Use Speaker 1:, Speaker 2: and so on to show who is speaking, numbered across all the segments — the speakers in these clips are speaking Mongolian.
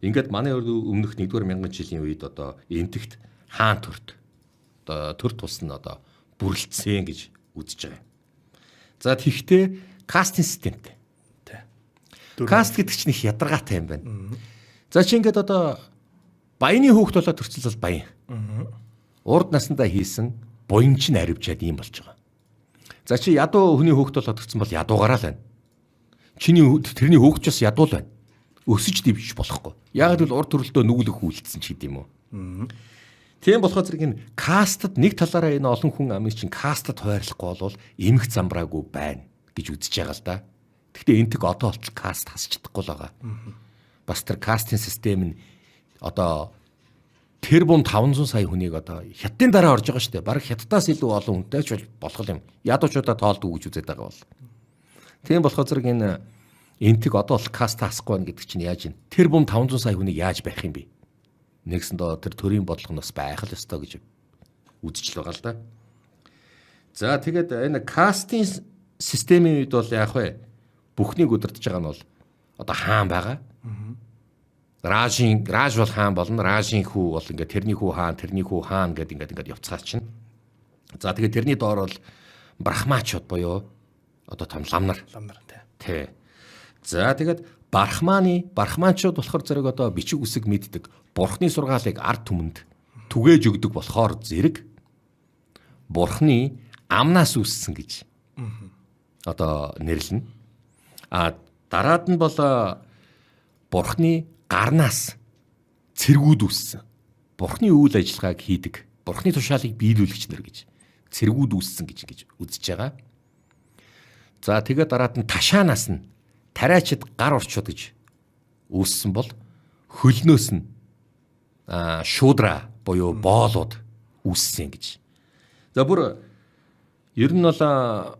Speaker 1: Ингээд манай өмнөх 1-р мянган жилийн үед одоо энтэгт хаан төрт одоо төр тус нь одоо бүрлдсэн гэж үзэж байгаа. За тэгвэл кастинг системтэй. Каст гэдэг чинь их ядаргаатай юм байна. За чи ингээд одоо баяны хүүхд болоод төрчихөл бол баян. Урд насндаа хийсэн буян чинь аривчаад ийм болж байгаа. За чи ядуу хүний хүүхд болоод төрсөн бол ядуугаараа л байна. Чиний тэрний хүүхд ч бас ядуу л байна. Өсөж дэвшиж болохгүй. Яг л урд төрөлдөө нүглэх үйлдэлсэн ч гэдэм үү. Тийм болохоор зэрэг энэ кастад нэг талаараа энэ олон хүн амын чинь кастад хойрлохгүй бол эмх замбраагүй байна гэж үзэж байгаа л да. Гэхдээ энтэг одоо болтол каст хасч чадахгүй л байгаа. Бас тэр кастинг систем нь одоо тэр бум 500 сая хүнийг одоо хятадын дараа орж байгаа шүү дээ. Бараг хятадаас илүү олон хүнтэй ч болох юм. Ядуучуудаа тоолдог гэж үзээд байгаа бол. Тийм болохоор зэрэг энэ энтэг одоо бол каст хасахгүй байна гэдэг чинь яаж юм? Тэр бум 500 сая хүнийг яаж барих юм бэ? Нэгсэндээ тэр төрийн бодлого нь бас байх л ёстой гэж үзэж л байгаа л да. За тэгээд энэ кастинг системийн үед бол яах вэ? Бүхнийг удирдах байгаа нь бол одоо хаан байгаа. Раж бол хаан болно. Ражийн хүү бол ингээд тэрний хүү хаан гэдэг ингээд явцгаа чинь. За тэгээд тэрний доор бол брахмачууд буюу одоо том ламнар тий. За тэгээд брахманчууд болохоор зэрэг одоо бичиг үсэг мэддэг. Бурхны сургаалыг ард түмэнд түгээж өгдөг болохоор зэрэг Бурхны амнаас үүссэн гэж одоо нэрлэнэ. А дараад нь бол Бурхны гарнаас цэргүүд үүссэн. Бурхны үйл ажиллагааг хийдэг. Бурхны тушаалыг биелүүлэгч нар гэж цэргүүд үүссэн гэж үзэж байгаа. За тэгээд дараад нь ташаанаас нь тариачид гар орчууд гэж үүссэн бол хөлнөөс нь шуудра буюу боолууд үүссэн гэж. За бүр ер нь бол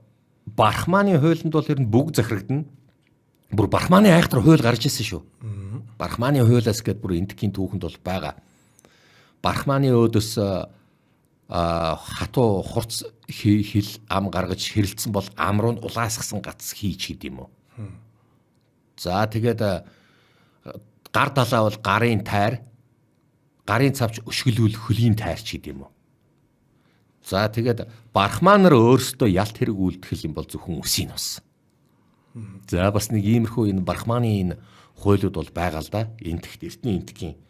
Speaker 1: Брахманы хуйланд бол ер нь бүгд захирагдана. Бүр Брахманы айхтар хууль гарч ирсэн шүү. Брахманы хуулиас гээд бүр энтгийн түүхэнд бол байгаа. Брахманы өөдөөс хатуу хурц хил ам гаргаж хэрэлдсэн бол ам руу нь улаасгсан гац хийж гэдэг юм уу. За тэгээд гар далаа бол гарын тайр, гарын цавч өшгөлүүл хөлийн тайрч гэдэг юм уу. За тэгээд Брахман нар өөрсдөө ялт хэрэг үйлдэх юм бол зөвхөн үсийн ус. За бас нэг иймэрхүү энэ Брахманы энэ хуулиуд бол байгаа л да. Энтэгт эртний энтгийн